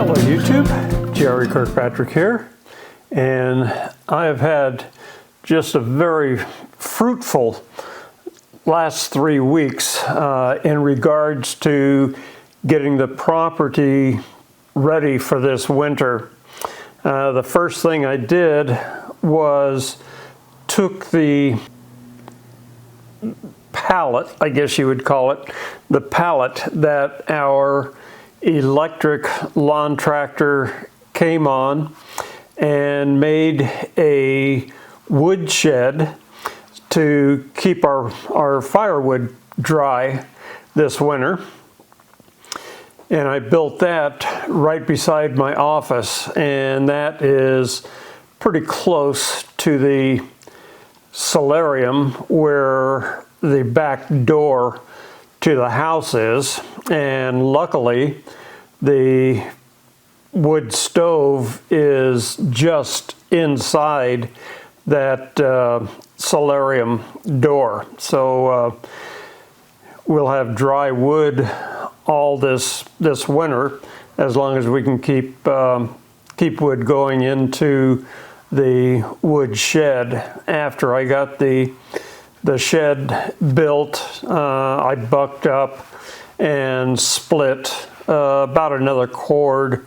Hello YouTube, Jerry Kirkpatrick here, and I have had just a very fruitful last 3 weeks in regards to getting the property ready for this winter. The first thing I did was took the pallet, I guess you would call it, the pallet that our electric lawn tractor came on, and made a woodshed to keep our firewood dry this winter. And I built that right beside my office, and that is pretty close to the solarium where the back door to the house is. And luckily the wood stove is just inside that solarium door, so we'll have dry wood all this winter, as long as we can keep wood going into the wood shed. After I got the shed built, I bucked up and split about another cord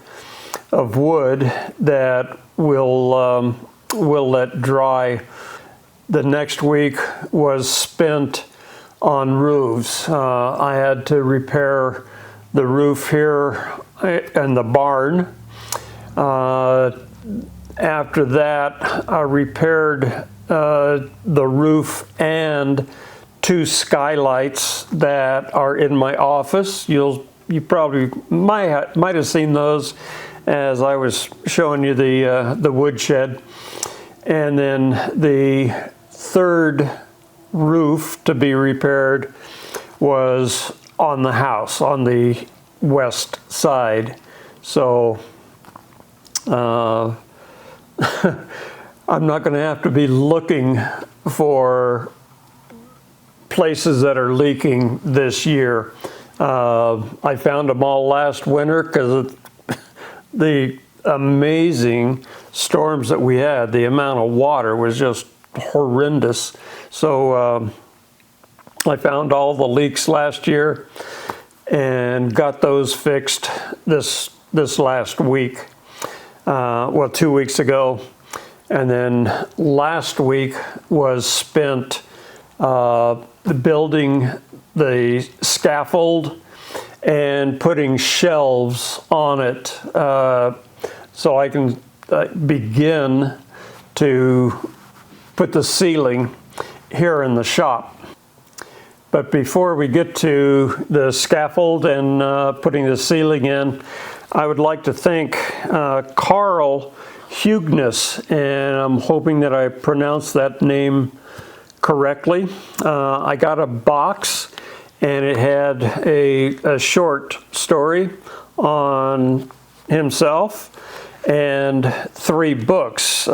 of wood that we'll let dry. The next week was spent on roofs. I had to repair the roof here in the barn. After that, I repaired the roof and 2 skylights that are in my office. You probably might have seen those as I was showing you the woodshed. And then the third roof to be repaired was on the house on the west side. So I'm not going to have to be looking for places that are leaking this year. I found them all last winter because of the amazing storms that we had. The amount of water was just horrendous. So I found all the leaks last year and got those fixed this last week. Well, 2 weeks ago. And then last week was spent building the scaffold and putting shelves on it, so I can begin to put the ceiling here in the shop. But before we get to the scaffold and putting the ceiling in, I would like to thank Carl Hugness, and I'm hoping that I pronounced that name correctly. I got a box, and it had a short story on himself and 3 books.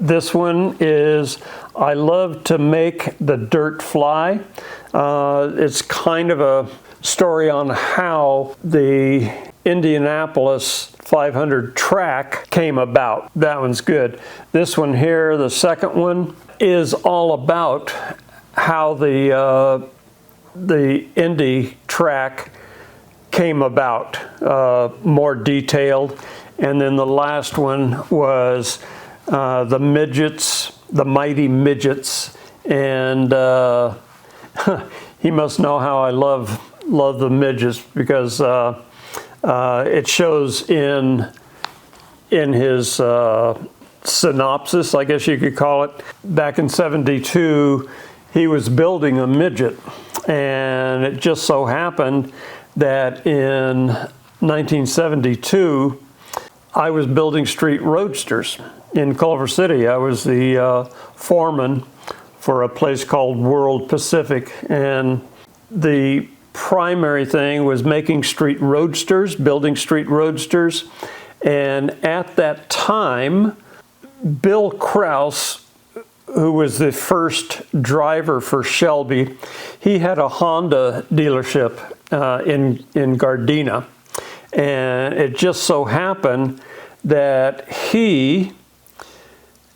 This one is I Love to Make the Dirt Fly. It's kind of a story on how the Indianapolis 500 track came about. That one's good. This one here, the second one, is all about how the Indy track came about, more detailed. And then the last one was the midgets, the mighty midgets, and he must know how I love the midgets, because it shows in his synopsis, I guess you could call it. Back in '72, he was building a midget, and it just so happened that in 1972, I was building street roadsters in Culver City. I was the foreman for a place called World Pacific, and the primary thing was making street roadsters, building street roadsters. And at that time, Bill Krause, who was the first driver for Shelby, he had a Honda dealership in Gardena. And it just so happened that he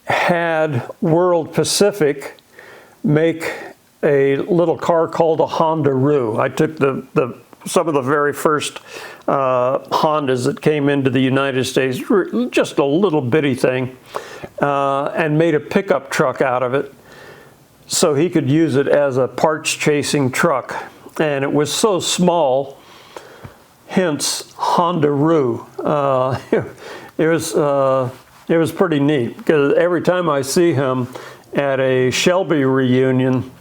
had World Pacific make a little car called a Honda-Roo. I took some of the very first Hondas that came into the United States, just a little bitty thing, and made a pickup truck out of it so he could use it as a parts chasing truck. And it was so small, hence Honda-Roo. It was pretty neat, because every time I see him at a Shelby reunion,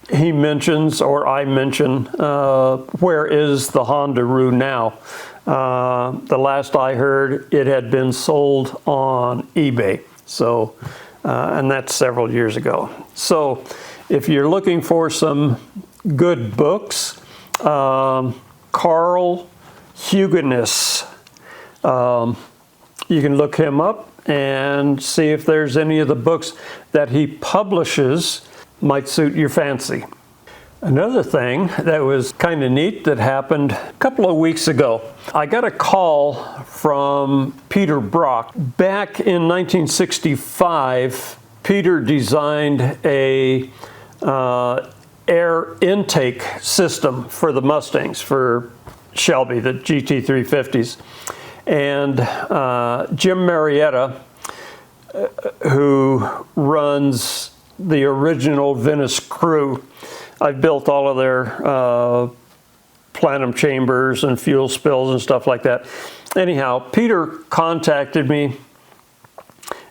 he mentions, or I mention, where is the Honda-Roo now? The last I heard, it had been sold on eBay. So, and that's several years ago. So if you're looking for some good books, Carl Hugeness, you can look him up and see if there's any of the books that he publishes might suit your fancy. Another thing that was kind of neat that happened a couple of weeks ago, I got a call from Peter Brock. Back in 1965, Peter designed a air intake system for the Mustangs, for Shelby, the GT350s. And Jim Marietta, who runs the original Venice crew, I've built all of their plenum chambers and fuel spills and stuff like that. Anyhow, Peter contacted me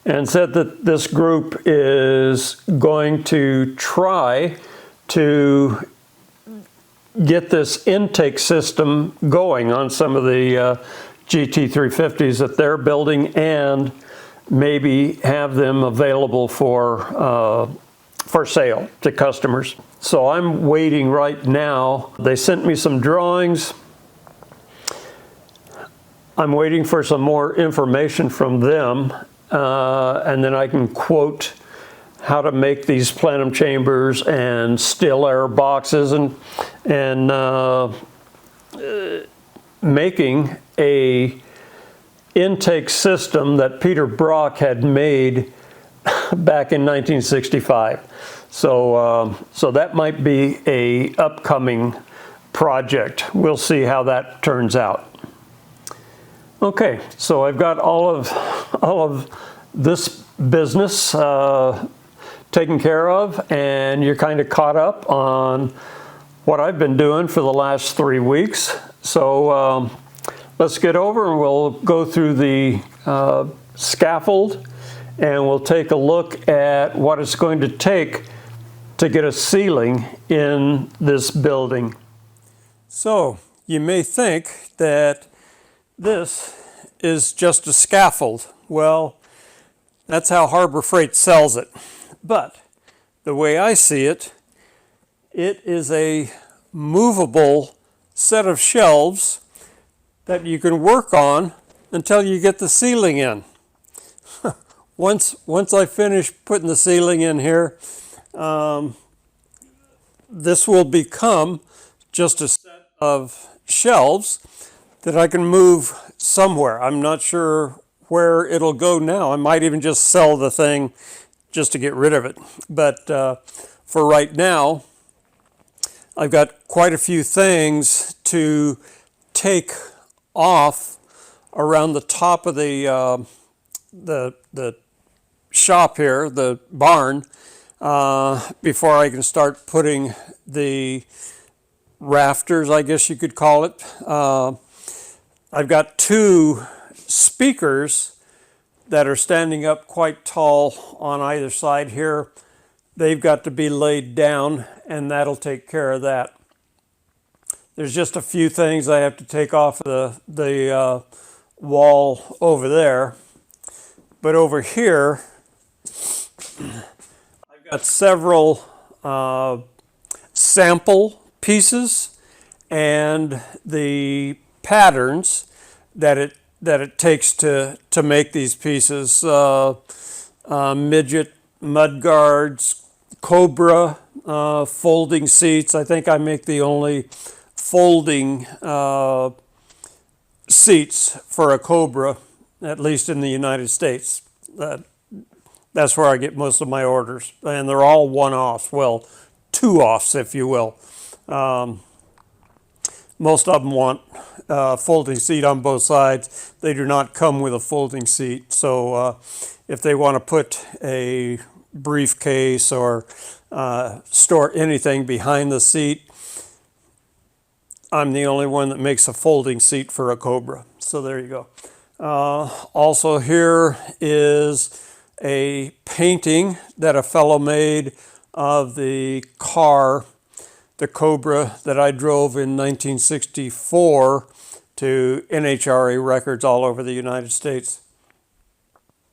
and said that this group is going to try to get this intake system going on some of the GT350s that they're building, and maybe have them available for sale to customers. So I'm waiting right now. They sent me some drawings. I'm waiting for some more information from them, and then I can quote how to make these plenum chambers and still air boxes, and making a intake system that Peter Brock had made back in 1965. So that might be a upcoming project. We'll see how that turns out. Okay, so I've got all of this business taken care of, and you're kind of caught up on what I've been doing for the last 3 weeks. So let's get over and we'll go through the scaffold, and we'll take a look at what it's going to take to get a ceiling in this building. So you may think that this is just a scaffold. Well, that's how Harbor Freight sells it. But the way I see it, it is a movable set of shelves that you can work on until you get the ceiling in. Once I finish putting the ceiling in here, this will become just a set of shelves that I can move somewhere. I'm not sure where it'll go now. I might even just sell the thing just to get rid of it. But for right now, I've got quite a few things to take off around the top of the shop here, the barn, before I can start putting the rafters, I guess you could call it. I've got 2 speakers that are standing up quite tall on either side here. They've got to be laid down, and that'll take care of that. There's just a few things I have to take off the wall over there. But over here, I've got several sample pieces and the patterns that it takes to make these pieces. Midget, mud guards, Cobra, folding seats. I think I make the only folding seats for a Cobra, at least in the United States. That's where I get most of my orders, and they're all one-offs, well, two-offs, if you will. Most of them want a folding seat on both sides. They do not come with a folding seat, so if they want to put a briefcase or store anything behind the seat, I'm the only one that makes a folding seat for a Cobra. So there you go. Also here is a painting that a fellow made of the car, the Cobra that I drove in 1964 to NHRA records all over the United States.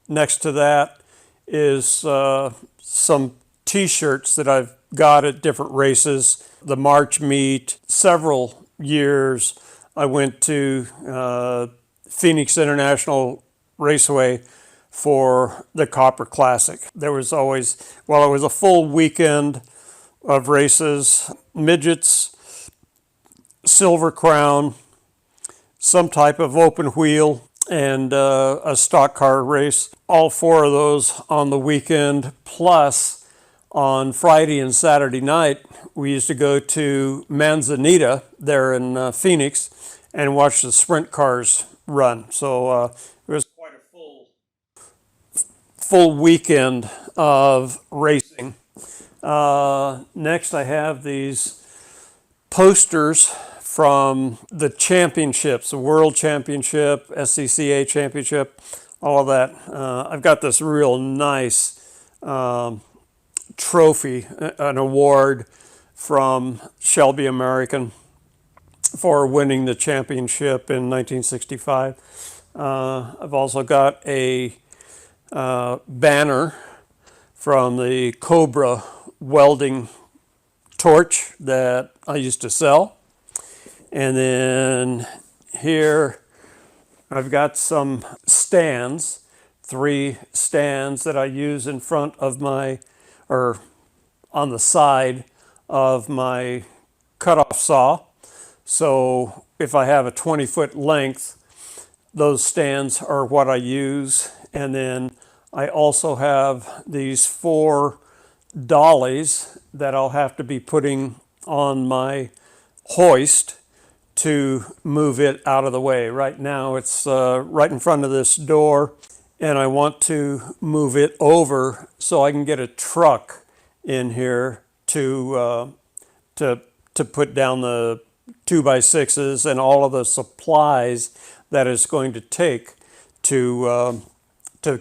Next to that is some t-shirts that I've got at different races. The March meet, several years I went to Phoenix International Raceway for the Copper Classic. There was always, well, it was a full weekend of races, midgets, Silver Crown, some type of open wheel, and a stock car race. All four of those on the weekend, plus on Friday and Saturday night, we used to go to Manzanita there in Phoenix and watch the sprint cars run. So it was quite a full weekend of racing. Next, I have these posters from the championships, the World Championship, SCCA Championship, all of that. I've got this real nice trophy, an award from Shelby American for winning the championship in 1965. I've also got a banner from the Cobra welding torch that I used to sell. And then here I've got some stands, 3 stands that I use in front of my, or on the side of my cutoff saw. So if I have a 20-foot length, those stands are what I use. And then I also have these 4 dollies that I'll have to be putting on my hoist to move it out of the way. Right now it's right in front of this door, and I want to move it over so I can get a truck in here to put down the 2x6s and all of the supplies that it's going to take to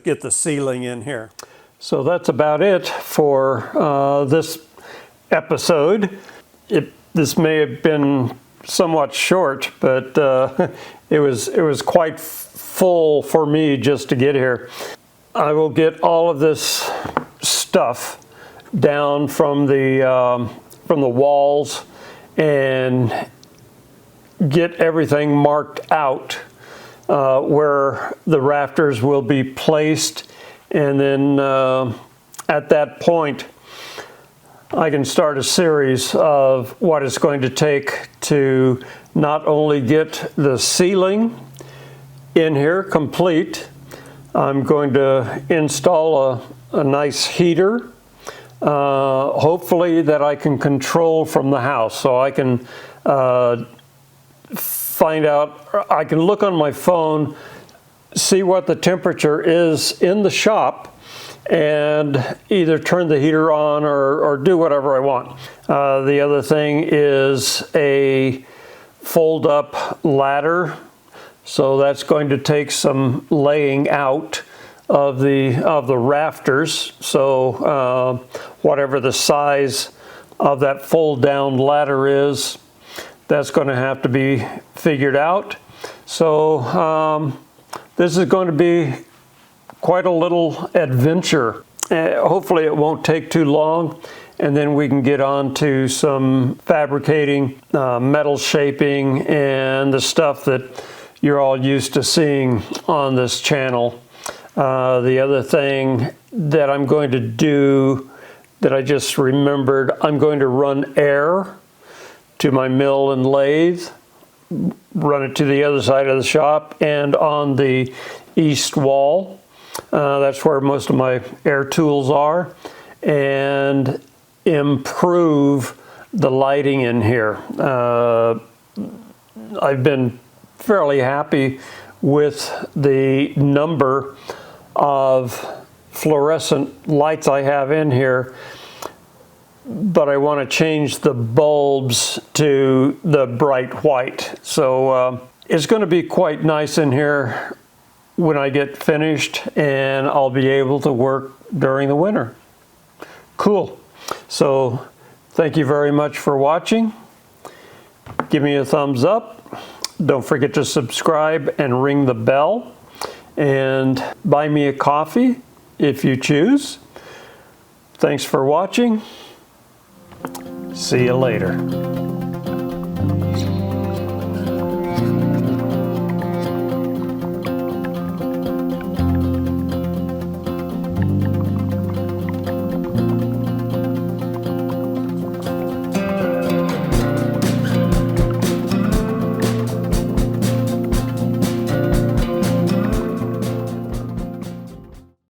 get the ceiling in here. So that's about it for this episode. This may have been somewhat short, but it was quite full for me just to get here. I will get all of this stuff down from the walls and get everything marked out where the rafters will be placed, and then at that point I can start a series of what it's going to take to not only get the ceiling in here complete. I'm going to install a nice heater, hopefully that I can control from the house, so I can find out, I can look on my phone, see what the temperature is in the shop, and either turn the heater on or do whatever I want. The other thing is a fold-up ladder, so that's going to take some laying out of the rafters. So whatever the size of that fold-down ladder is, that's going to have to be figured out. So this is going to be quite a little adventure. Hopefully it won't take too long, and then we can get on to some fabricating, metal shaping, and the stuff that you're all used to seeing on this channel. The other thing that I'm going to do that I just remembered, I'm going to run air to my mill and lathe, run it to the other side of the shop, and on the east wall. That's where most of my air tools are, and improve the lighting in here. I've been fairly happy with the number of fluorescent lights I have in here, but I want to change the bulbs to the bright white. So it's going to be quite nice in here when I get finished, and I'll be able to work during the winter. Cool. So thank you very much for watching. Give me a thumbs up. Don't forget to subscribe and ring the bell, and buy me a coffee if you choose. Thanks for watching. See you later.